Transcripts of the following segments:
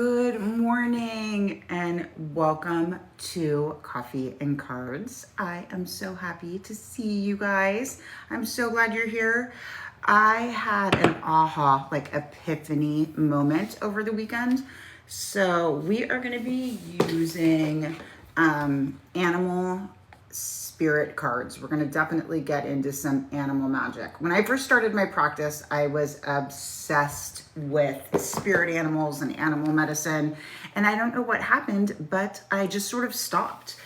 Good morning and welcome to Coffee and Cards. I am so happy to see you guys. I'm so glad you're here. I had an aha, like epiphany moment over the weekend. So we are going to be using animal spirit cards. We're going to definitely get into some animal magic. When I first started my practice, I was obsessed with spirit animals and animal medicine. And I don't know what happened, but I just sort of stopped.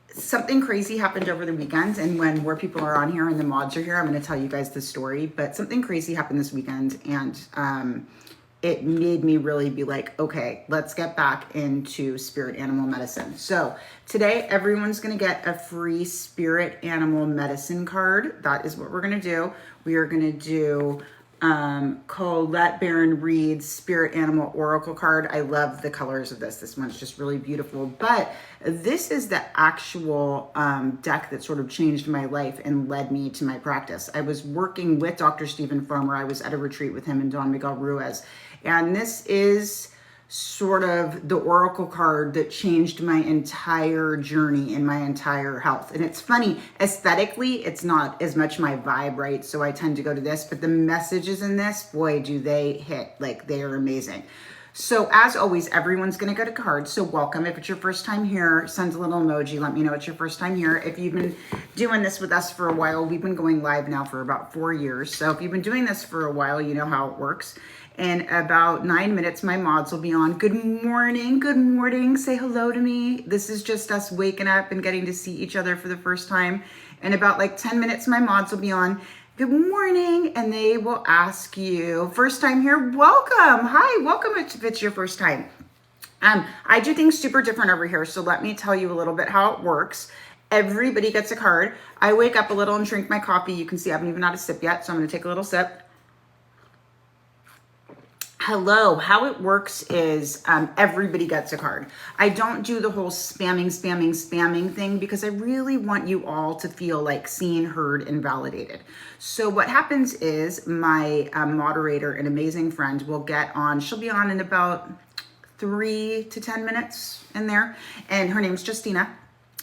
Something crazy happened over the weekend, and when more people are on here and the mods are here, I'm going to tell you guys the story. But something crazy happened this weekend, and it made me really be like, okay, let's get back into spirit animal medicine. So today, everyone's going to get a free spirit animal medicine card. That is what we're going to do. We are going to do Colette Baron Reed's Spirit Animal Oracle card. I love the colors of this. This one's just really beautiful. But this is the actual deck that sort of changed my life and led me to my practice. I was working with Dr. Stephen Farmer. I was at a retreat with him and Don Miguel Ruiz. And this is sort of the oracle card that changed my entire journey and my entire health. And it's funny, aesthetically, it's not as much my vibe, right? So I tend to go to this, but the messages in this, boy, do they hit. Like, they are amazing. So as always, everyone's going to get a card. So welcome. If it's your first time here, send a little emoji. Let me know it's your first time here. If you've been doing this with us for a while, we've been going live now for about 4 years. So if you've been doing this for a while, you know how it works. In about 9 minutes, my mods will be on. Good morning. Good morning. Say hello to me. This is just us waking up and getting to see each other for the first time. In about like 10 minutes, my mods will be on. Good morning. And they will ask you, first time here, welcome. Hi, welcome if it's your first time. I do things super different over here. So let me tell you a little bit how it works. Everybody gets a card. I wake up a little and drink my coffee. You can see I haven't even had a sip yet. So I'm going to take a little sip. Hello, how it works is everybody gets a card. I don't do the whole spamming thing because I really want you all to feel like seen, heard, and validated. So what happens is my moderator, an amazing friend, will get on. She'll be on in about 3 to 10 minutes in there. And her name's Justina.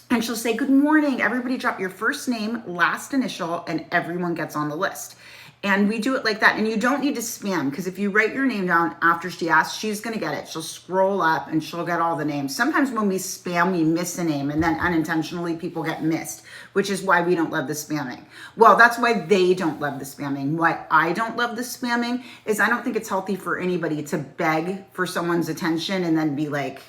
And she'll say, good morning. Everybody drop your first name, last initial, and everyone gets on the list. And we do it like that. And you don't need to spam, because if you write your name down after she asks, she's going to get it. She'll scroll up and she'll get all the names. Sometimes when we spam, we miss a name, and then unintentionally people get missed, which is why we don't love the spamming. Well, that's why they don't love the spamming. Why I don't love the spamming is I don't think it's healthy for anybody to beg for someone's attention and then be like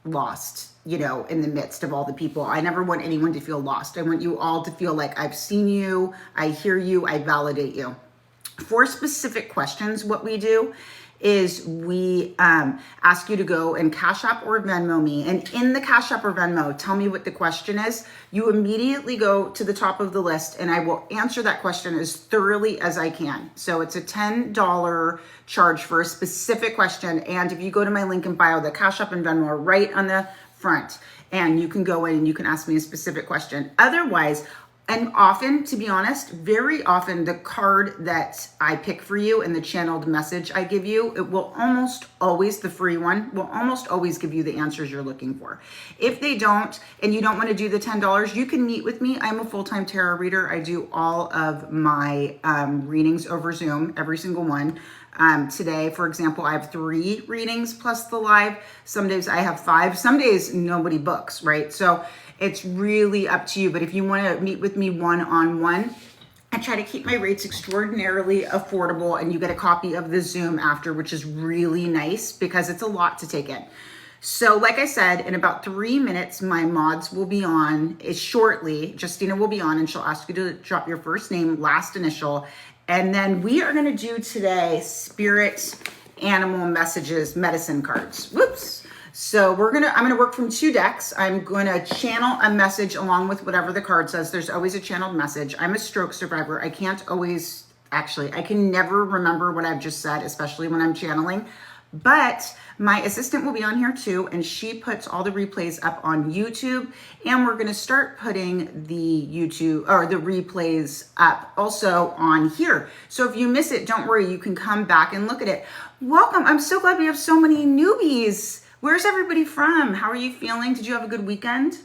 lost, you know, in the midst of all the people. I never want anyone to feel lost. I want you all to feel like I've seen you, I hear you, I validate you. For specific questions, what we do is we ask you to go and Cash App or Venmo me. And in the Cash App or Venmo, tell me what the question is. You immediately go to the top of the list and I will answer that question as thoroughly as I can. So it's a $10 charge for a specific question. And if you go to my link in bio, the Cash App and Venmo are right on the front. And you can go in and you can ask me a specific question. Otherwise, and often, to be honest, very often the card that I pick for you and the channeled message I give you, it will almost always, the free one, will almost always give you the answers you're looking for. If they don't, and you don't want to do the $10, you can meet with me. I'm a full-time tarot reader. I do all of my readings over Zoom, every single one. Today, for example, I have 3 readings plus the live. Some days I have 5. Some days nobody books, right? So it's really up to you. But if you want to meet with me one-on-one, I try to keep my rates extraordinarily affordable, and you get a copy of the Zoom after, which is really nice because it's a lot to take in. So like I said, in about 3 minutes, my mods will be on shortly. Justina will be on and she'll ask you to drop your first name, last initial. And then we are going to do today spirit animal messages, medicine cards. Whoops. So I'm going to work from 2 decks. I'm going to channel a message along with whatever the card says. There's always a channeled message. I'm a stroke survivor. I can never remember what I've just said, especially when I'm channeling. But my assistant will be on here too, and she puts all the replays up on YouTube, and we're gonna start putting the YouTube or the replays up also on here. So if you miss it, don't worry, you can come back and look at it. Welcome, I'm so glad we have so many newbies. Where's everybody from? How are you feeling? Did you have a good weekend?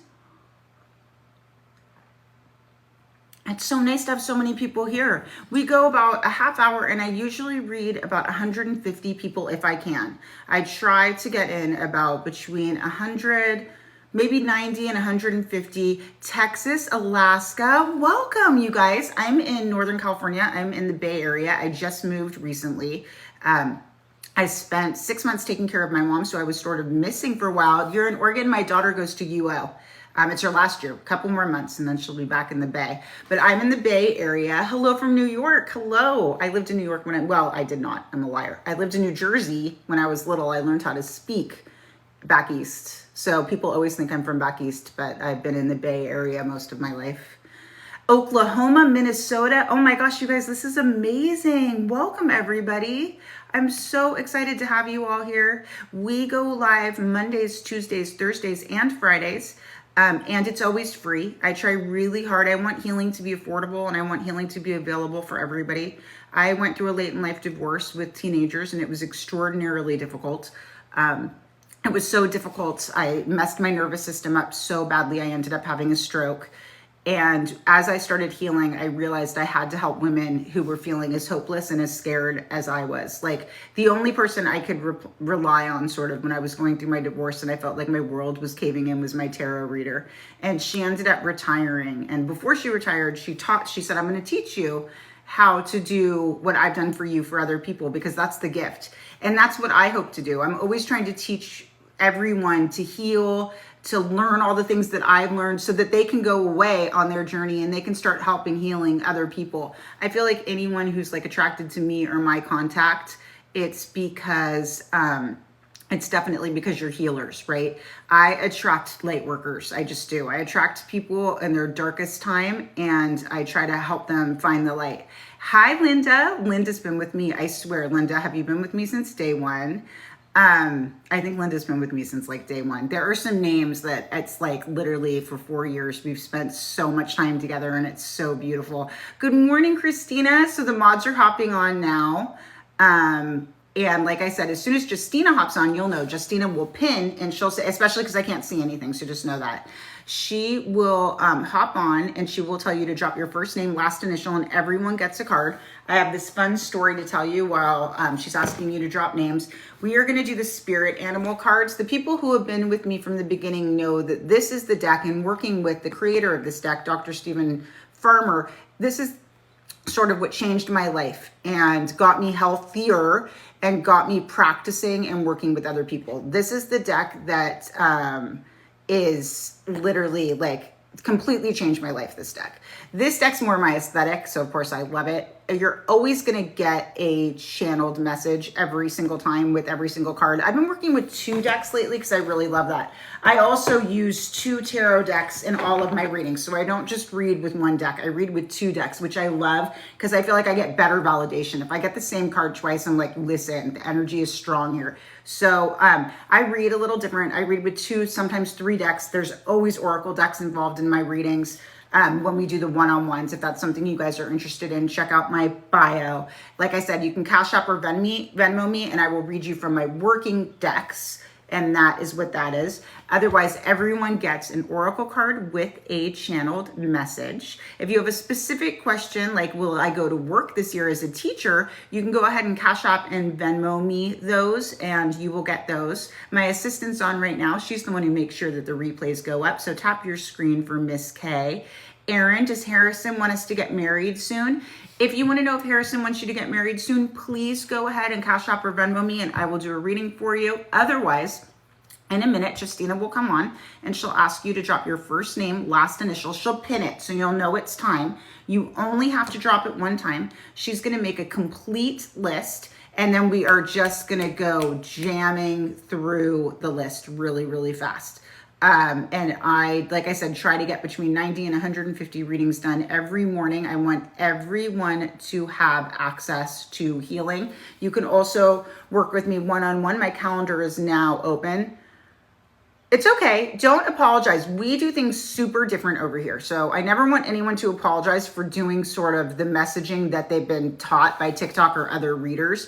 It's so nice to have so many people here. We go about a half hour and I usually read about 150 people if I can. I try to get in about between 100, maybe 90 and 150. Texas, Alaska, welcome you guys. I'm in Northern California. I'm in the Bay Area. I just moved recently. I spent 6 months taking care of my mom, so I was sort of missing for a while. You're in Oregon, my daughter goes to UL. It's her last year, a couple more months, and then she'll be back in the Bay. But I'm in the Bay Area. Hello from New York. Hello. I lived in New York I did not. I'm a liar. I lived in New Jersey when I was little. I learned how to speak back east. So people always think I'm from back east, but I've been in the Bay Area most of my life. Oklahoma, Minnesota. Oh my gosh, you guys, this is amazing. Welcome, everybody. I'm so excited to have you all here. We go live Mondays, Tuesdays, Thursdays, and Fridays. And it's always free. I try really hard. I want healing to be affordable and I want healing to be available for everybody. I went through a late in life divorce with teenagers and it was extraordinarily difficult. It was so difficult. I messed my nervous system up so badly. I ended up having a stroke. And as I started healing, I realized I had to help women who were feeling as hopeless and as scared as I was. Like the only person I could rely on sort of when I was going through my divorce and I felt like my world was caving in was my tarot reader. And she ended up retiring. And before she retired, she said, I'm going to teach you how to do what I've done for you for other people, because that's the gift. And that's what I hope to do. I'm always trying to teach everyone to heal, to learn all the things that I've learned so that they can go away on their journey and they can start helping healing other people. I feel like anyone who's like attracted to me or my contact, it's because, it's definitely because you're healers, right? I attract light workers. I just do. I attract people in their darkest time and I try to help them find the light. Hi, Linda. Linda's been with me. I swear, Linda, have you been with me since day one? I think Linda's been with me since like day one. There are some names that it's like literally for 4 years, we've spent so much time together and it's so beautiful. Good morning, Christina. So the mods are hopping on now. And like I said, as soon as Justina hops on, you'll know Justina will pin and she'll say, especially because I can't see anything. So just know that she will hop on and she will tell you to drop your first name, last initial, and everyone gets a card. I have this fun story to tell you while she's asking you to drop names. We are going to do the spirit animal cards. The people who have been with me from the beginning know that this is the deck, and working with the creator of this deck, Dr. Stephen Farmer, this is sort of what changed my life and got me healthier and got me practicing and working with other people. This is the deck that is literally like completely changed my life, this deck. This deck's more my aesthetic, so of course I love it. You're always gonna get a channeled message every single time with every single card. I've been working with 2 decks lately because I really love that. I also use 2 tarot decks in all of my readings, so I don't just read with 1 deck. I read with 2 decks, which I love because I feel like I get better validation. If I get the same card twice, I'm like, listen, the energy is strong here. So I read a little different. I read with 2, sometimes 3 decks. There's always oracle decks involved in my readings. When we do the one-on-ones, if that's something you guys are interested in, check out my bio. Like I said, you can Cash App or Venmo me, and I will read you from my working decks, and that is what that is. Otherwise, everyone gets an oracle card with a channeled message. If you have a specific question, like will I go to work this year as a teacher, you can go ahead and Cash App and Venmo me those, and you will get those. My assistant's on right now. She's the one who makes sure that the replays go up, so tap your screen for Miss K. Aaron, does Harrison want us to get married soon? If you want to know if Harrison wants you to get married soon, please go ahead and Cash App or Venmo me and I will do a reading for you. Otherwise, in a minute, Justina will come on and she'll ask you to drop your first name, last initial. She'll pin it so you'll know it's time. You only have to drop it 1 time. She's going to make a complete list and then we are just going to go jamming through the list really, really fast. And I, like I said, try to get between 90 and 150 readings done every morning. I want everyone to have access to healing. You can also work with me one-on-one. My calendar is now open. It's okay. Don't apologize. We do things super different over here. So I never want anyone to apologize for doing sort of the messaging that they've been taught by TikTok or other readers.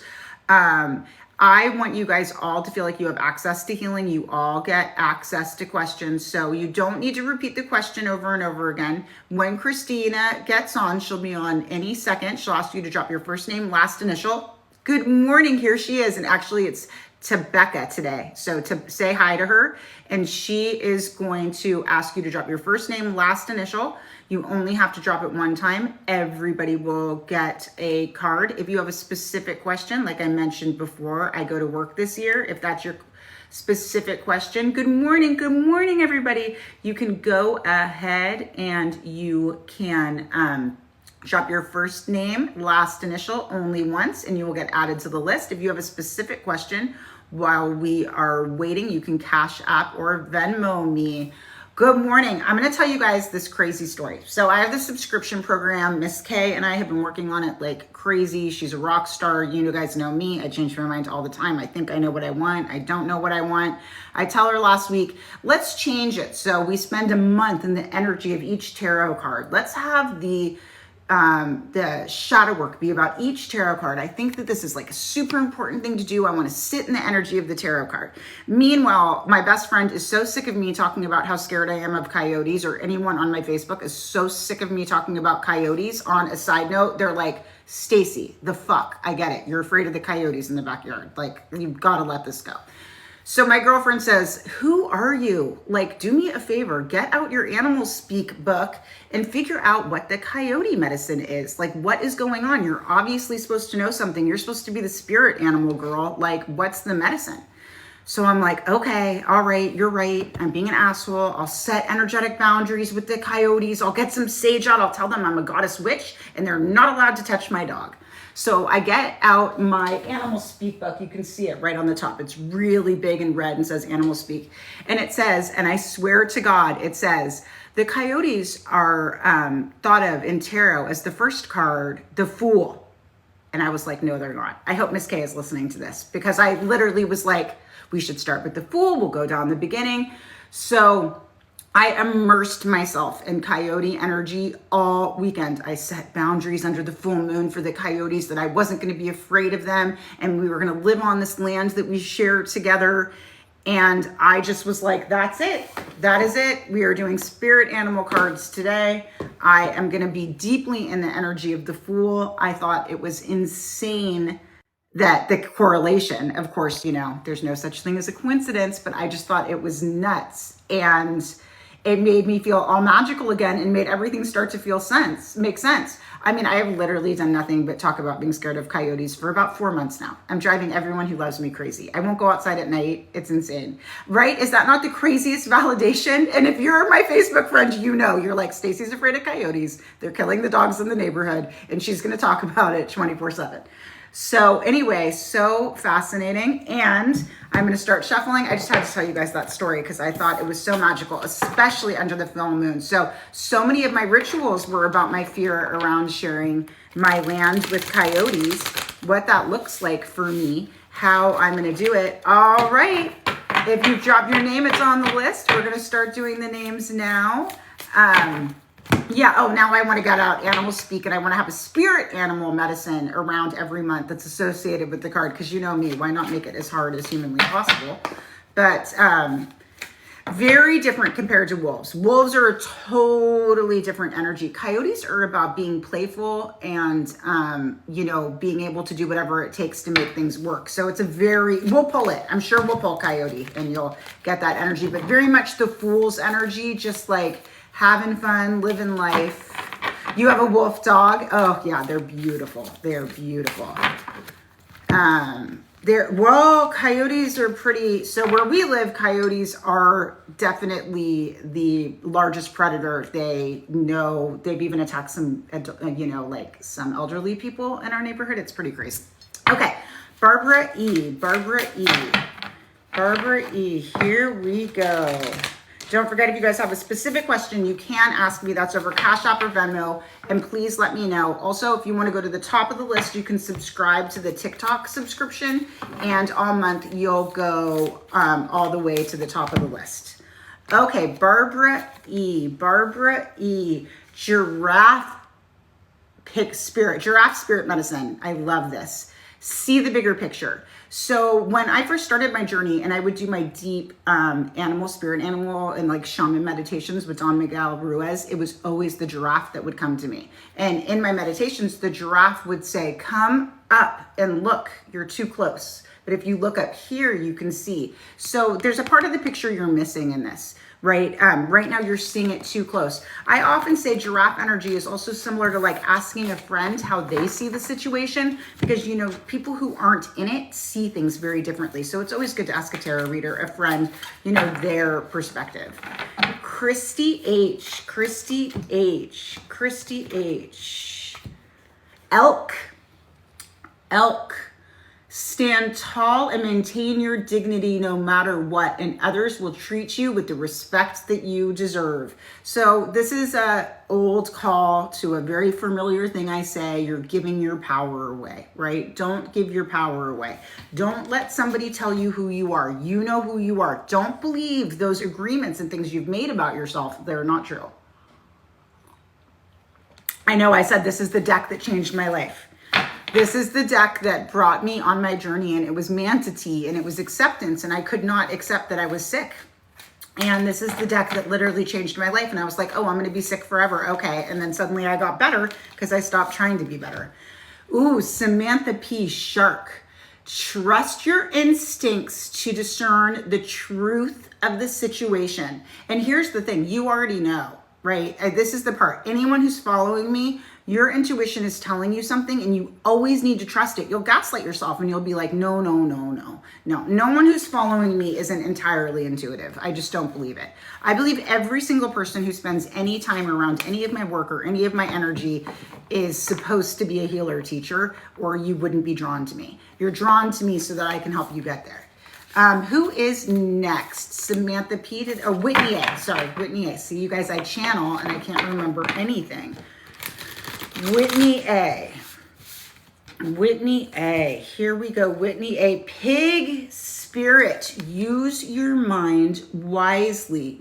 I want you guys all to feel like you have access to healing. You all get access to questions. So you don't need to repeat the question over and over again. When Christina gets on, she'll be on any second. She'll ask you to drop your first name, last initial. Good morning. Here she is. And actually it's to Becca today. So to say hi to her, and she is going to ask you to drop your first name, last initial. You only have to drop it one time. Everybody will get a card. If you have a specific question, like I mentioned before, I go to work this year. If that's your specific question, good morning, everybody. You can go ahead and you can drop your first name, last initial only once, and you will get added to the list. If you have a specific question while we are waiting, you can Cash App or Venmo me. Good morning. I'm going to tell you guys this crazy story. So I have the subscription program. Miss K and I have been working on it like crazy. She's a rock star. You guys know me. I change my mind all the time. I think I know what I want. I don't know what I want. I tell her last week, let's change it. So we spend a month in the energy of each tarot card. Let's have the shadow work be about each tarot card. I think that this is like a super important thing to do. I want to sit in the energy of the tarot card. Meanwhile, my best friend is so sick of me talking about how scared I am of coyotes, or anyone on my Facebook is so sick of me talking about coyotes. On a side note, they're like, Stacy, the fuck, I get it. You're afraid of the coyotes in the backyard. Like, you've got to let this go. So my girlfriend says, who are you? Like, do me a favor, get out your Animal Speak book and figure out what the coyote medicine is. Like, what is going on? You're obviously supposed to know something. You're supposed to be the spirit animal girl. Like, what's the medicine? So I'm like, okay, all right, you're right. I'm being an asshole. I'll set energetic boundaries with the coyotes. I'll get some sage out. I'll tell them I'm a goddess witch and they're not allowed to touch my dog. So I get out my Animal Speak book. You can see it right on the top. It's really big and red and says Animal Speak. And it says, and I swear to God, it says, the coyotes are thought of in tarot as the first card, the Fool. And I was like, no, they're not. I hope Miss K is listening to this, because I literally was like, we should start with the Fool. We'll go down the beginning. So I immersed myself in coyote energy all weekend. I set boundaries under the full moon for the coyotes, that I wasn't going to be afraid of them, and we were going to live on this land that we share together. And I just was like, that's it. That is it. We are doing spirit animal cards today. I am going to be deeply in the energy of the Fool. I thought it was insane that the correlation, of course, there's no such thing as a coincidence, but I just thought it was nuts. And it made me feel all magical again and made everything start to make sense. I mean, I have literally done nothing but talk about being scared of coyotes for about 4 months now. I'm driving everyone who loves me crazy. I won't go outside at night. It's insane, right? Is that not the craziest validation? And if you're my Facebook friend, you're like, Stacy's afraid of coyotes. They're killing the dogs in the neighborhood, and she's going to talk about it 24/7. So anyway, so fascinating. And I'm going to start shuffling. I just had to tell you guys that story because I thought it was so magical, especially under the full moon. So many of my rituals were about my fear around sharing my land with coyotes, what that looks like for me, how I'm going to do it. All right. If you drop your name, it's on the list. We're going to start doing the names now. Now I want to get out Animal Speak, and I want to have a spirit animal medicine around every month that's associated with the card, because you know me, why not make it as hard as humanly possible? But very different compared to wolves. Wolves are a totally different energy. Coyotes are about being playful and, being able to do whatever it takes to make things work. So it's we'll pull it. I'm sure we'll pull coyote and you'll get that energy, but very much the Fool's energy, just like having fun, living life. You have a wolf dog. Oh yeah, they're beautiful. They're beautiful. Coyotes are pretty, so where we live, coyotes are definitely the largest predator. They've even attacked some, some elderly people in our neighborhood. It's pretty crazy. Okay, Barbara E, here we go. Don't forget, if you guys have a specific question, you can ask me. That's over Cash App or Venmo. And please let me know. Also, if you want to go to the top of the list, you can subscribe to the TikTok subscription. And all month, you'll go all the way to the top of the list. Okay, Barbara E. Giraffe spirit medicine. I love this. See the bigger picture. So when I first started my journey and I would do my deep spirit animal and like shaman meditations with Don Miguel Ruiz, it was always the giraffe that would come to me. And in my meditations, the giraffe would say, come up and look, you're too close. But if you look up here, you can see. So there's a part of the picture you're missing in this. Right? Right now you're seeing it too close. I often say giraffe energy is also similar to like asking a friend how they see the situation, because you know, people who aren't in it see things very differently. So it's always good to ask a tarot reader, a friend, you know, their perspective. Christy H. Elk. Stand tall and maintain your dignity no matter what, and others will treat you with the respect that you deserve. So this is a old call to a very familiar thing I say: you're giving your power away, right? Don't give your power away. Don't let somebody tell you who you are. You know who you are. Don't believe those agreements and things you've made about yourself. They're not true. I know I said this is the deck that changed my life. This is the deck that brought me on my journey, and it was Manatee, and it was acceptance, and I could not accept that I was sick. And this is the deck that literally changed my life, and I was like, oh, I'm going to be sick forever. Okay. And then suddenly I got better because I stopped trying to be better. Ooh, Samantha P. Shark. Trust your instincts to discern the truth of the situation. And here's the thing, you already know, right? This is the part. Anyone who's following me, your intuition is telling you something, and you always need to trust it. You'll gaslight yourself and you'll be like, no. No one who's following me isn't entirely intuitive. I just don't believe it. I believe every single person who spends any time around any of my work or any of my energy is supposed to be a healer teacher, or you wouldn't be drawn to me. You're drawn to me so that I can help you get there. Who is next? Samantha P. Whitney A. Sorry, Whitney A. See, you guys, I channel and I can't remember anything. Whitney A. Here we go. Whitney A. Pig spirit. Use your mind wisely.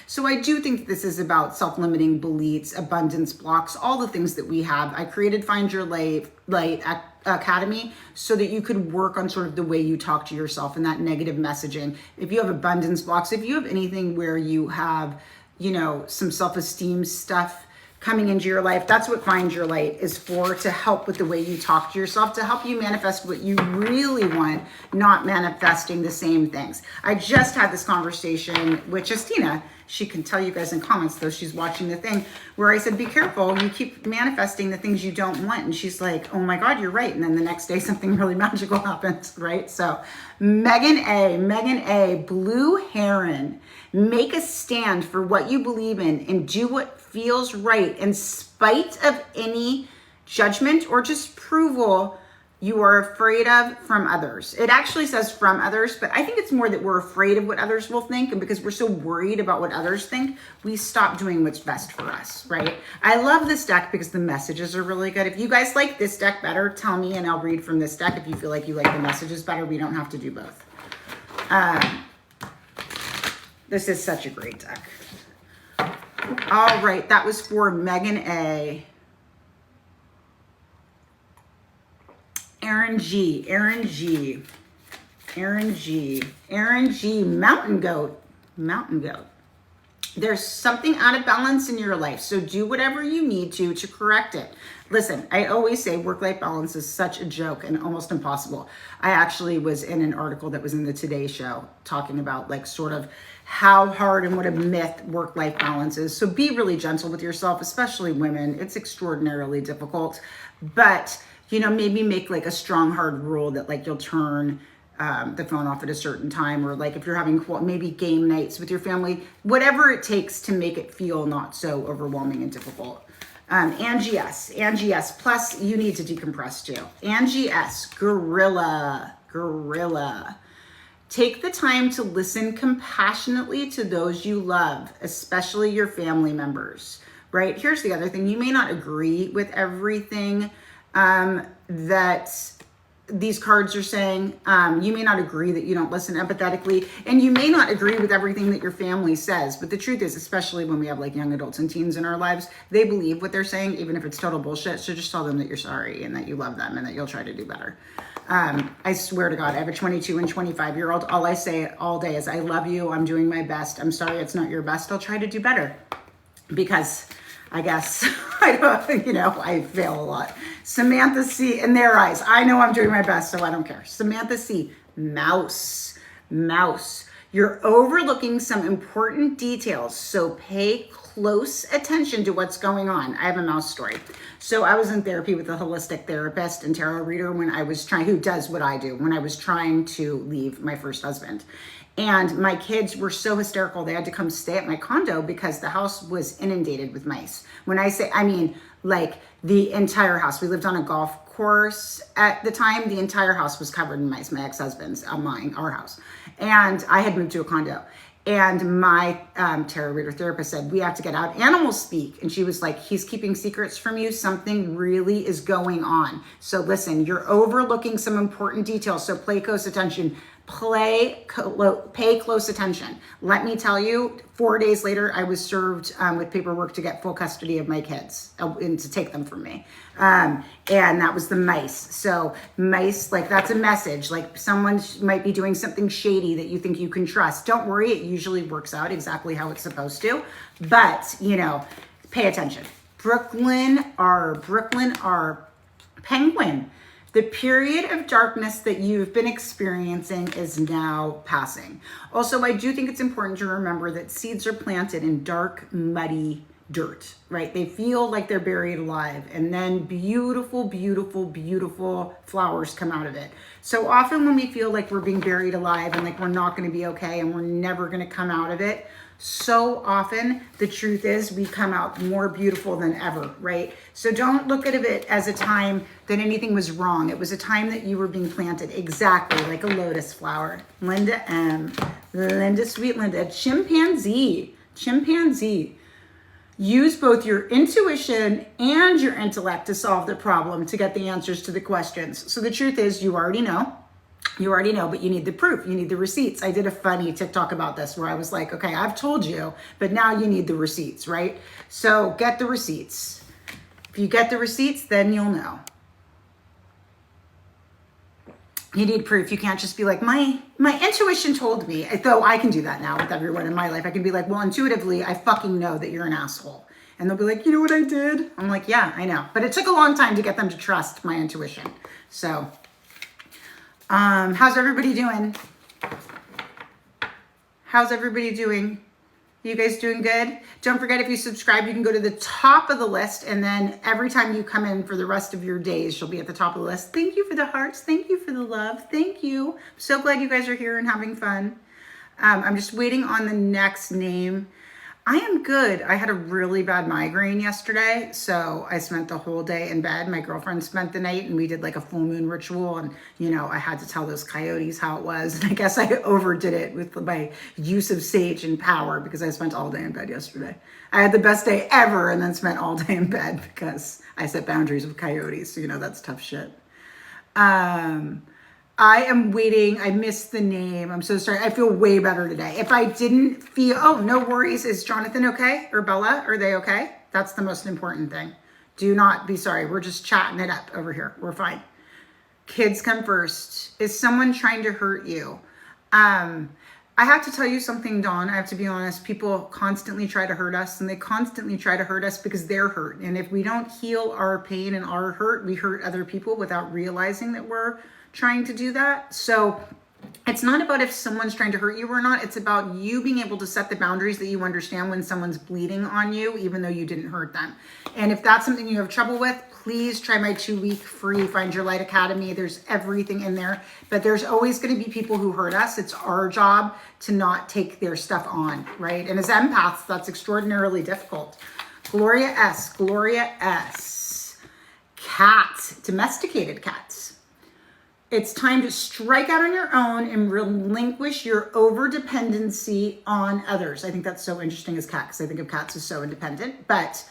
So I do think this is about self-limiting beliefs, abundance blocks, all the things that we have. I created Find Your Light Academy so that you could work on sort of the way you talk to yourself and that negative messaging. If you have abundance blocks, if you have anything where you have, you know, some self-esteem stuff coming into your life, that's what Find Your Light is for, to help with the way you talk to yourself, to help you manifest what you really want, not manifesting the same things. I just had this conversation with Justina. She can tell you guys in comments, though she's watching the thing, where I said, be careful, you keep manifesting the things you don't want. And she's like, oh my God, you're right. And then the next day something really magical happens, right? So Megan A, Blue Heron. Make a stand for what you believe in and do what feels right in spite of any judgment or disapproval you are afraid of from others. It actually says from others, but I think it's more that we're afraid of what others will think. And because we're so worried about what others think, we stop doing what's best for us, right? I love this deck because the messages are really good. If you guys like this deck better, tell me and I'll read from this deck. If you feel like you like the messages better, we don't have to do both. This is such a great deck. All right, that was for Megan A. Aaron G, Mountain Goat. There's something out of balance in your life, so do whatever you need to correct it. Listen, I always say work-life balance is such a joke and almost impossible. I actually was in an article that was in the Today Show talking about like sort of how hard and what a myth work-life balance is. So be really gentle with yourself, especially women. It's extraordinarily difficult, but you know, maybe make like a strong, hard rule that like you'll turn the phone off at a certain time, or like if you're having maybe game nights with your family, whatever it takes to make it feel not so overwhelming and difficult. Angie S. Plus, you need to decompress too. Angie S. Gorilla. Take the time to listen compassionately to those you love, especially your family members, right? Here's the other thing. You may not agree with everything that these cards are saying. You may not agree that you don't listen empathetically, and you may not agree with everything that your family says. But the truth is, especially when we have like young adults and teens in our lives, they believe what they're saying, even if it's total bullshit. So just tell them that you're sorry and that you love them and that you'll try to do better. I swear to God, I have a 22 and 25-year-old. All I say all day is, I love you. I'm doing my best. I'm sorry it's not your best. I'll try to do better. Because I guess, I fail a lot. Samantha C, in their eyes, I know I'm doing my best, so I don't care. Samantha C, mouse. You're overlooking some important details, so pay close attention to what's going on. I have a mouse story. So I was in therapy with a holistic therapist and tarot reader who does what I do, when I was trying to leave my first husband. And my kids were so hysterical, they had to come stay at my condo because the house was inundated with mice. When I say, I mean, like the entire house. We lived on a golf course at the time. The entire house was covered in mice, my ex-husband's, our house. And I had moved to a condo. And my tarot reader therapist said, we have to get out. Animals speak. And she was like, he's keeping secrets from you. Something really is going on. So listen, you're overlooking some important details. So pay close attention. Pay close attention. Let me tell you, 4 days later, I was served with paperwork to get full custody of my kids and to take them from me. And that was the mice. So mice, like that's a message. Like someone might be doing something shady that you think you can trust. Don't worry. It usually works out exactly how it's supposed to. But, pay attention. Brooklyn R. Penguin. The period of darkness that you've been experiencing is now passing. Also, I do think it's important to remember that seeds are planted in dark, muddy dirt, right? They feel like they're buried alive, and then beautiful, beautiful, beautiful flowers come out of it. So often when we feel like we're being buried alive and like we're not going to be okay and we're never going to come out of it, so often the truth is we come out more beautiful than ever, right? So don't look at it as a time that anything was wrong. It was a time that you were being planted exactly like a lotus flower. Linda M. Sweet Linda. Chimpanzee. Use both your intuition and your intellect to solve the problem, to get the answers to the questions. So the truth is, you already know, but you need the proof. You need the receipts. I did a funny TikTok about this where I was like, okay, I've told you, but now you need the receipts, right? So get the receipts. If you get the receipts, then you'll know. You need proof. You can't just be like, my intuition told me. Though I can do that now with everyone in my life. I can be like, well, intuitively, I fucking know that you're an asshole. And they'll be like, you know what I did? I'm like, yeah, I know. But it took a long time to get them to trust my intuition. So, how's everybody doing? How's everybody doing? You guys doing good? Don't forget, if you subscribe, you can go to the top of the list, and then every time you come in for the rest of your days, you'll be at the top of the list. Thank you for the hearts. Thank you for the love. Thank you. I'm so glad you guys are here and having fun. I'm just waiting on the next name. I am good. I had a really bad migraine yesterday, so I spent the whole day in bed. My girlfriend spent the night, and we did like a full moon ritual, and I had to tell those coyotes how it was. And I guess I overdid it with my use of sage and power because I spent all day in bed yesterday. I had the best day ever and then spent all day in bed because I set boundaries with coyotes. So, that's tough shit. I am waiting. I missed the name. I'm so sorry. I feel way better today. If I didn't feel, no worries. Is Jonathan okay? Or Bella? Are they okay? That's the most important thing. Do not be sorry. We're just chatting it up over here. We're fine. Kids come first. Is someone trying to hurt you? I have to tell you something, Dawn. I have to be honest. People constantly try to hurt us, and they constantly try to hurt us because they're hurt. And if we don't heal our pain and our hurt, we hurt other people without realizing that we're trying to do that. So it's not about if someone's trying to hurt you or not. It's about you being able to set the boundaries that you understand when someone's bleeding on you, even though you didn't hurt them. And if that's something you have trouble with, please try my 2-week free Find Your Light Academy. There's everything in there, but there's always going to be people who hurt us. It's our job to not take their stuff on, right? And as empaths, that's extraordinarily difficult. Gloria S. Cats, domesticated cats. It's time to strike out on your own and relinquish your over dependency on others. I think that's so interesting as cat, because I think of cats as so independent. But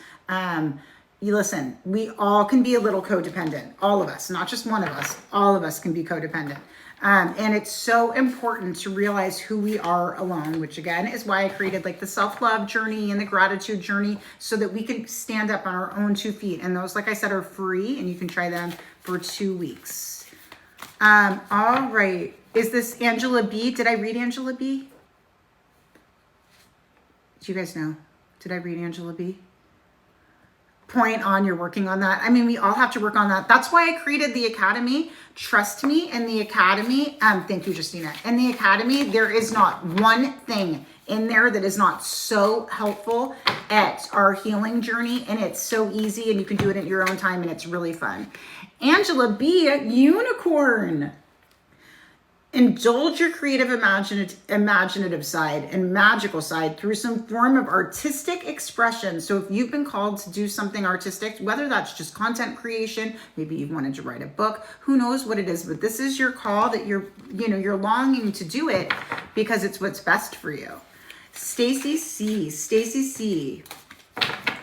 you listen, we all can be a little codependent. All of us, not just one of us. All of us can be codependent. And it's so important to realize who we are alone, which again is why I created like the self-love journey and the gratitude journey, so that we can stand up on our own 2 feet. And those, like I said, are free, and you can try them for 2 weeks. All right. Is this Angela B? Did I read Angela B? Do you guys know? Did I read Angela B? Point on, you're working on that. I mean, we all have to work on that. That's why I created the Academy. Trust me, in the Academy, thank you, Justina. In the Academy, there is not one thing in there that is not so helpful at our healing journey, and it's so easy, and you can do it at your own time, and it's really fun. Angela B, unicorn. Indulge your creative, imaginative side and magical side through some form of artistic expression. So if you've been called to do something artistic, whether that's just content creation, maybe you've wanted to write a book, who knows what it is, but this is your call, that you're longing to do it because it's what's best for you. Stacy C, Stacy C,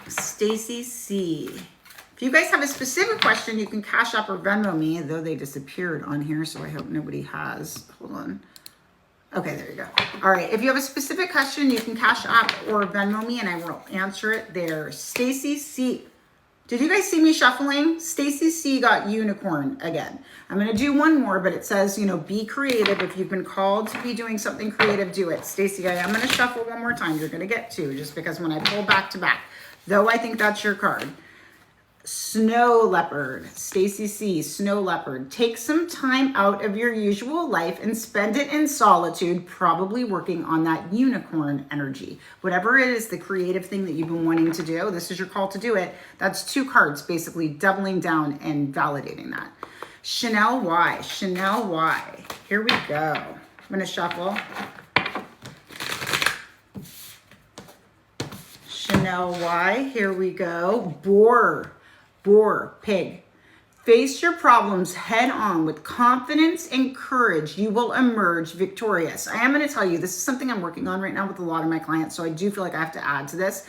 Stacy C. If you guys have a specific question, you can Cash App or Venmo me, though they disappeared on here, so I hope nobody has. Hold on. Okay, there you go. All right, if you have a specific question, you can Cash App or Venmo me, and I will answer it there. Stacy C. Did you guys see me shuffling? Stacy C got unicorn again. I'm going to do one more, but it says, be creative. If you've been called to be doing something creative, do it. Stacy, I am going to shuffle one more time. You're going to get 2, just because when I pull back to back, though I think that's your card. Snow leopard, Stacy C, snow leopard. Take some time out of your usual life and spend it in solitude, probably working on that unicorn energy. Whatever it is, the creative thing that you've been wanting to do, this is your call to do it. That's 2 cards, basically doubling down and validating that. Chanel Y, Chanel Y. Here we go. I'm gonna shuffle. Chanel Y, here we go. Boar, pig. Face your problems head on with confidence and courage. You will emerge victorious. I am going to tell you, this is something I'm working on right now with a lot of my clients, so I do feel like I have to add to this.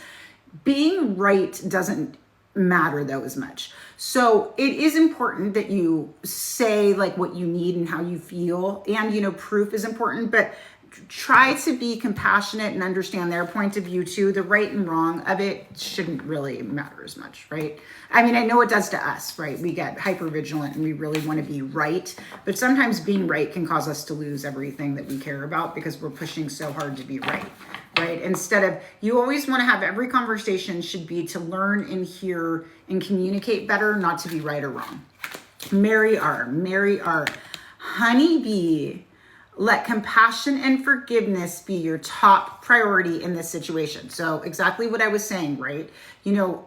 Being right doesn't matter though as much. So it is important that you say like what you need and how you feel, and proof is important, but try to be compassionate and understand their point of view too. The right and wrong of it shouldn't really matter as much, right? I mean, I know it does to us, right? We get hyper vigilant and we really want to be right, but sometimes being right can cause us to lose everything that we care about because we're pushing so hard to be right, right? Instead of, you always want to have every conversation should be to learn and hear and communicate better, not to be right or wrong. Mary R. Honeybee. Let compassion and forgiveness be your top priority in this situation. So exactly what I was saying, right?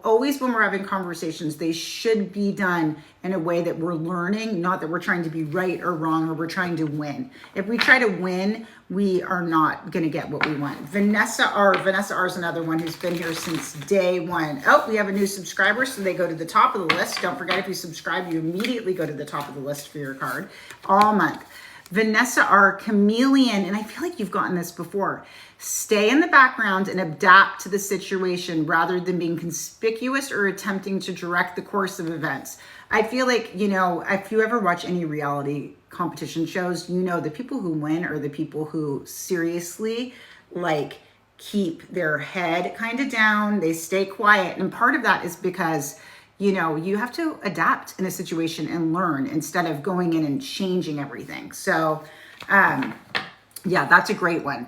Always when we're having conversations, they should be done in a way that we're learning, not that we're trying to be right or wrong, or we're trying to win. If we try to win, we are not going to get what we want. Vanessa R is another one who's been here since day 1. Oh, we have a new subscriber, so they go to the top of the list. Don't forget, if you subscribe, you immediately go to the top of the list for your card all month. Vanessa R, chameleon, and I feel like you've gotten this before. Stay in the background and adapt to the situation rather than being conspicuous or attempting to direct the course of events. I feel like, if you ever watch any reality competition shows, the people who win are the people who seriously keep their head kind of down. They stay quiet. And part of that is because you have to adapt in a situation and learn instead of going in and changing everything. So, yeah, that's a great one.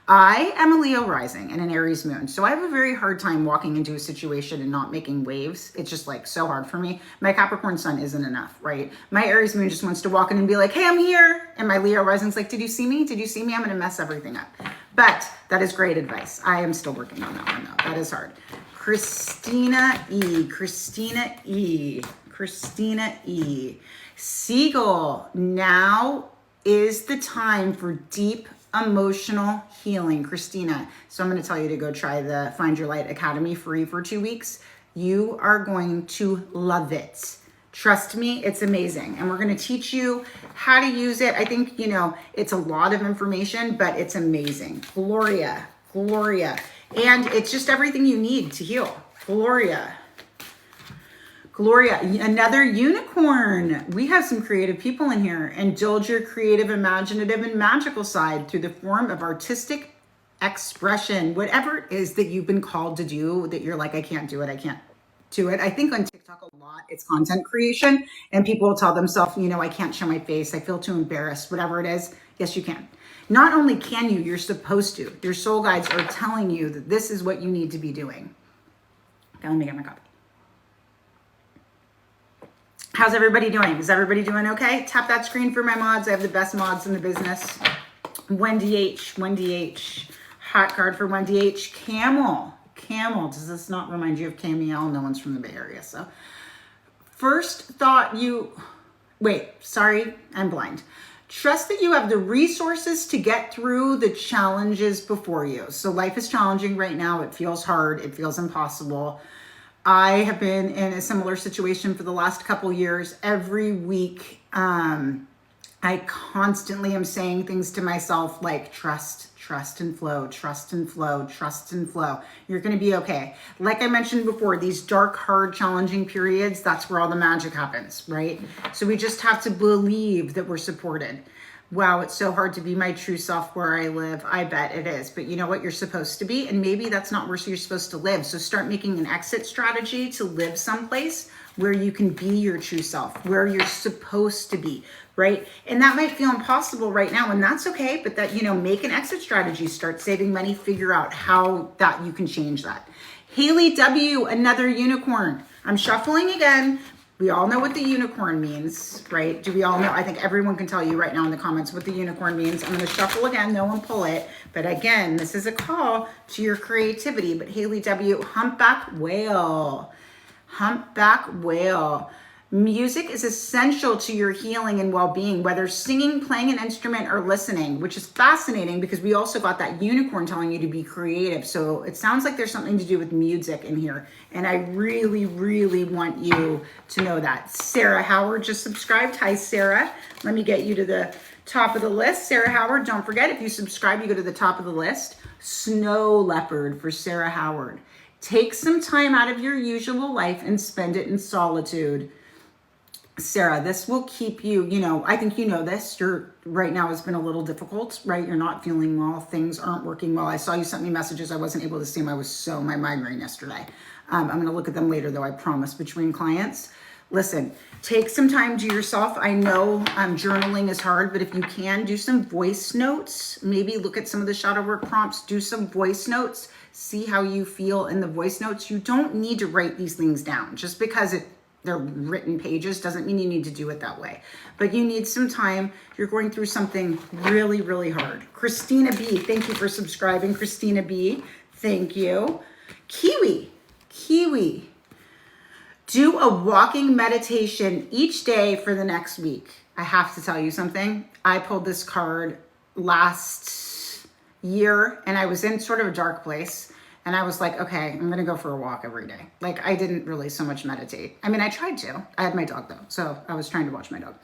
I am a Leo rising and an Aries moon. So I have a very hard time walking into a situation and not making waves. It's just so hard for me. My Capricorn sun isn't enough, right? My Aries moon just wants to walk in and be like, hey, I'm here. And my Leo rising's like, did you see me? I'm going to mess everything up. But that is great advice. I am still working on that one though. That is hard. Christina E. Seagull, now is the time for deep emotional healing. Christina, so I'm going to tell you to go try the Find Your Light Academy free for 2 weeks. You are going to love it. Trust me, it's amazing. And we're going to teach you how to use it. I think, you know, it's a lot of information, but it's amazing. Gloria, Gloria. And it's just everything you need to heal. Gloria. Gloria, another unicorn. We have some creative people in here. Indulge your creative, imaginative, and magical side through the form of artistic expression. Whatever it is that you've been called to do that you're like, I can't do it, I can't do it. I think on TikTok a lot, it's content creation, and people will tell themselves, you know, I can't show my face, I feel too embarrassed, whatever it is. Yes, you can. Not only can you, you're supposed to. Your soul guides are telling you that this is what you need to be doing. Okay, let me get my copy. How's everybody doing? Is everybody doing okay? Tap that screen for my mods. I have the best mods in the business. Wendy H. Hot card for Wendy H. Camel. Does this not remind you of Camille? No one's from the Bay Area, so. First thought wait, sorry, I'm blind. Trust that you have the resources to get through the challenges before you. So life is challenging right now. It feels hard. It feels impossible. I have been in a similar situation for the last couple years. Every week, I constantly am saying things to myself like trust and flow, trust and flow, trust and flow. You're going to be okay. Like I mentioned before, these dark, hard, challenging periods, that's where all the magic happens, right? So we just have to believe that we're supported. Wow, it's so hard to be my true self where I live. I bet it is. But you know what? You're supposed to be. And maybe that's not where you're supposed to live. So start making an exit strategy to live someplace where you can be your true self, where you're supposed to be, right? And that might feel impossible right now, and that's okay. But that, you know, make an exit strategy, start saving money, figure out how that you can change that. Haley W, another unicorn. I'm shuffling again. We all know what the unicorn means, right? Do we all know? I think everyone can tell you right now in the comments what the unicorn means. I'm going to shuffle again. No one pull it. But again, this is a call to your creativity. But Haley W, humpback whale. Humpback whale. Music is essential to your healing and well-being, whether singing, playing an instrument, or listening, which is fascinating because we also got that unicorn telling you to be creative. So it sounds like there's something to do with music in here. And I really, really want you to know that. Sarah Howard just subscribed. Hi, Sarah. Let me get you to the top of the list. Sarah Howard, don't forget, if you subscribe, you go to the top of the list. Snow Leopard for Sarah Howard. Take some time out of your usual life and spend it in solitude. Sarah, this will keep you, you know, I think you know this. Right now has been a little difficult, right? You're not feeling well. Things aren't working well. I saw you sent me messages. I wasn't able to see them. I was my migraine yesterday. I'm going to look at them later though, I promise, between clients. Listen, take some time to yourself. I know journaling is hard, but if you can, do some voice notes. Maybe look at some of the shadow work prompts, do some voice notes, see how you feel in the voice notes. You don't need to write these things down. Just because they're written pages doesn't mean you need to do it that way. But you need some time. You're going through something really, really hard. Christina B, thank you for subscribing. Christina B, thank you. Kiwi. Do a walking meditation each day for the next week. I have to tell you something. I pulled this card last year and I was in sort of a dark place. And I was like, okay, I'm going to go for a walk every day. Like, I didn't really so much meditate. I mean, I tried to. I had my dog, though. So I was trying to watch my dog.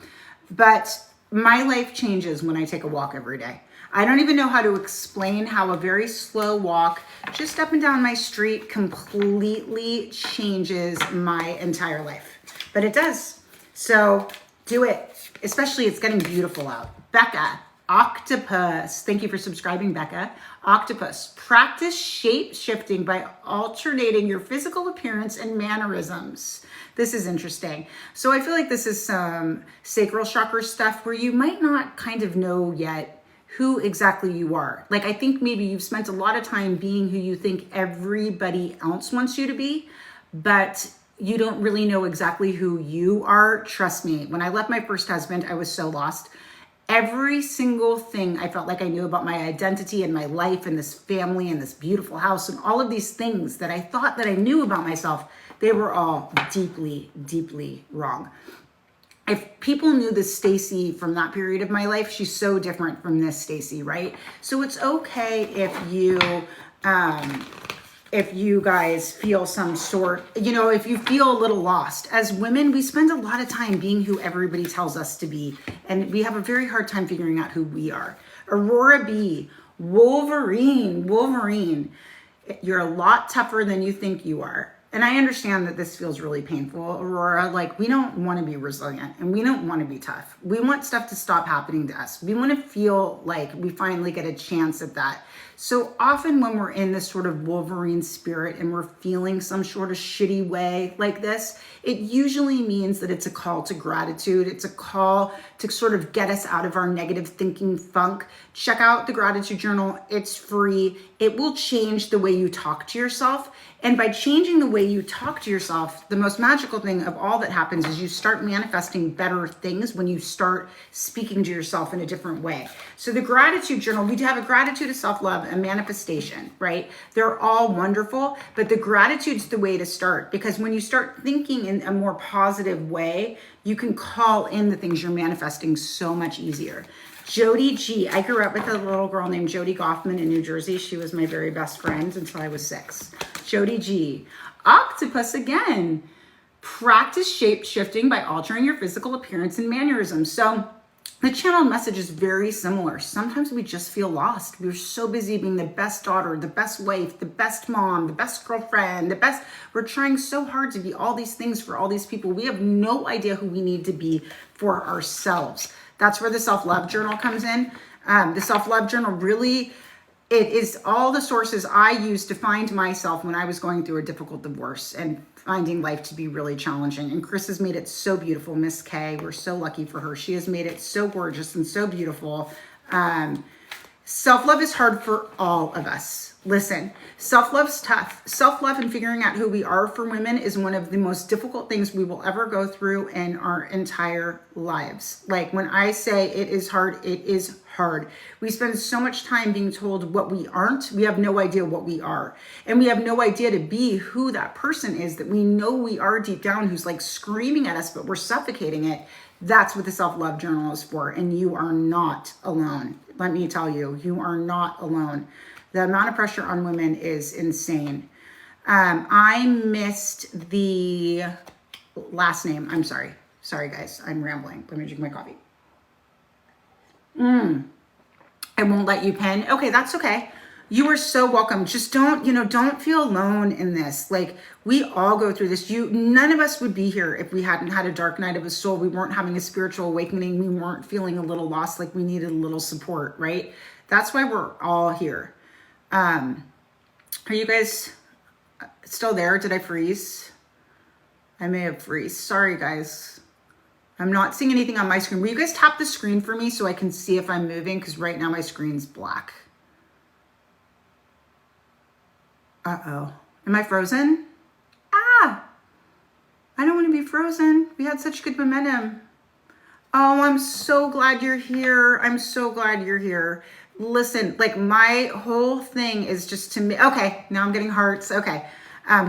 But my life changes when I take a walk every day. I don't even know how to explain how a very slow walk just up and down my street completely changes my entire life. But it does. So do it. Especially, it's getting beautiful out. Becca. Octopus. Thank you for subscribing, Becca. Octopus. Practice shape shifting by alternating your physical appearance and mannerisms. This is interesting. So I feel like this is some sacral chakra stuff where you might not kind of know yet who exactly you are. Like, I think maybe you've spent a lot of time being who you think everybody else wants you to be, but you don't really know exactly who you are. Trust me, when I left my first husband, I was so lost. Every single thing I felt like I knew about my identity and my life and this family and this beautiful house and all of these things that I thought that I knew about myself, they were all deeply, deeply wrong. If people knew this Stacy from that period of my life, she's so different from this Stacy, right? So it's okay if you if you guys feel some sort, if you feel a little lost. As women, we spend a lot of time being who everybody tells us to be, and we have a very hard time figuring out who we are. Aurora B, Wolverine, you're a lot tougher than you think you are. And I understand that this feels really painful, Aurora. Like, we don't want to be resilient and we don't want to be tough. We want stuff to stop happening to us. We want to feel like we finally get a chance at that. So often when we're in this sort of Wolverine spirit and we're feeling some sort of shitty way like this, it usually means that it's a call to gratitude. It's a call to sort of get us out of our negative thinking funk. Check out the gratitude journal. It's free. It will change the way you talk to yourself. And by changing the way you talk to yourself, the most magical thing of all that happens is you start manifesting better things when you start speaking to yourself in a different way. So the gratitude journal, we have a gratitude, a self-love, a manifestation, right? They're all wonderful, but the gratitude's the way to start, because when you start thinking in a more positive way, you can call in the things you're manifesting so much easier. Jody G. I grew up with a little girl named Jody Goffman in New Jersey. She was my very best friend until I was 6. Jody G. Octopus again. Practice shape shifting by altering your physical appearance and mannerisms. So the channel message is very similar. Sometimes we just feel lost. We're so busy being the best daughter, the best wife, the best mom, the best girlfriend, we're trying so hard to be all these things for all these people. We have no idea who we need to be for ourselves. That's where the self-love journal comes in. The self-love journal really, it is all the sources I used to find myself when I was going through a difficult divorce and finding life to be really challenging. And Chris has made it so beautiful. Miss K, we're so lucky for her. She has made it so gorgeous and so beautiful. Self-love is hard for all of us. Listen, self-love's tough. Self-love and figuring out who we are for women is one of the most difficult things we will ever go through in our entire lives. Like, when I say it is hard, it is hard. We spend so much time being told what we aren't. We have no idea what we are. And we have no idea to be who that person is that we know we are deep down, who's like screaming at us, but we're suffocating it. That's what the self-love journal is for. And you are not alone. Let me tell you, you are not alone. The amount of pressure on women is insane. I missed the last name. I'm sorry. Sorry, guys. I'm rambling. Let me drink my coffee. I won't let you pin. Okay, that's okay. You are so welcome. Just don't feel alone in this. Like, we all go through this. None of us would be here if we hadn't had a dark night of the soul. We weren't having a spiritual awakening. We weren't feeling a little lost, like we needed a little support, right? That's why we're all here. Are you guys still there? Did I freeze? I may have freeze. Sorry, guys. I'm not seeing anything on my screen. Will you guys tap the screen for me so I can see if I'm moving? Because right now my screen's black. Uh-oh. Am I frozen? Ah! I don't want to be frozen. We had such good momentum. Oh, I'm so glad you're here. I'm so glad you're here. Listen, like, my whole thing is just to me. Okay, now I'm getting hearts. Okay.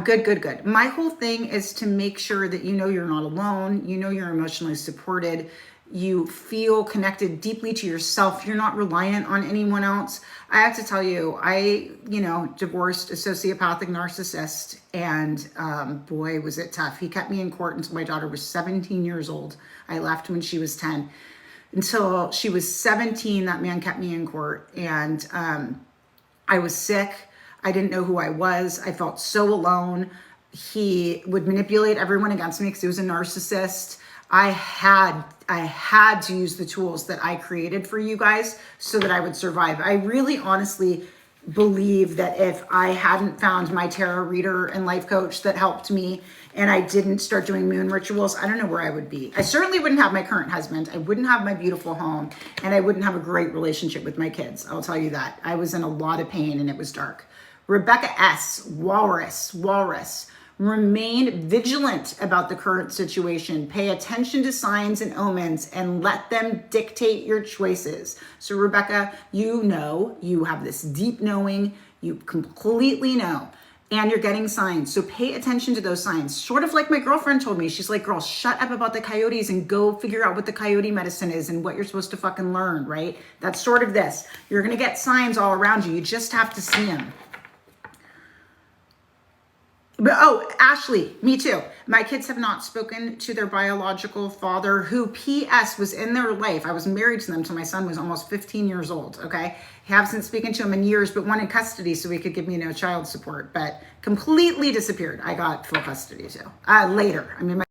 Good. My whole thing is to make sure that you know you're not alone. You know you're emotionally supported. You feel connected deeply to yourself. You're not reliant on anyone else. I have to tell you, I divorced a sociopathic narcissist, and boy, was it tough. He kept me in court until my daughter was 17 years old. I left when she was 10. Until she was 17, that man kept me in court, and I was sick. I didn't know who I was. I felt so alone. He would manipulate everyone against me because he was a narcissist. I had to use the tools that I created for you guys so that I would survive. I really honestly believe that if I hadn't found my tarot reader and life coach that helped me, and I didn't start doing moon rituals, I don't know where I would be. I certainly wouldn't have my current husband. I wouldn't have my beautiful home, and I wouldn't have a great relationship with my kids. I'll tell you that. I was in a lot of pain and it was dark. Rebecca S. Walrus. Remain vigilant about the current situation. Pay attention to signs and omens and let them dictate your choices. So Rebecca, you have this deep knowing, you completely know, and you're getting signs. So pay attention to those signs. Sort of like my girlfriend told me. She's like, girl, shut up about the coyotes and go figure out what the coyote medicine is and what you're supposed to fucking learn, right? That's sort of this. You're going to get signs all around you. You just have to see them. But oh, Ashley, me too. My kids have not spoken to their biological father, who PS was in their life. I was married to them till my son was almost 15 years old. Okay. Haven't spoken to him in years, but one in custody so he could give me no child support, but completely disappeared. I got full custody too. Later. I mean,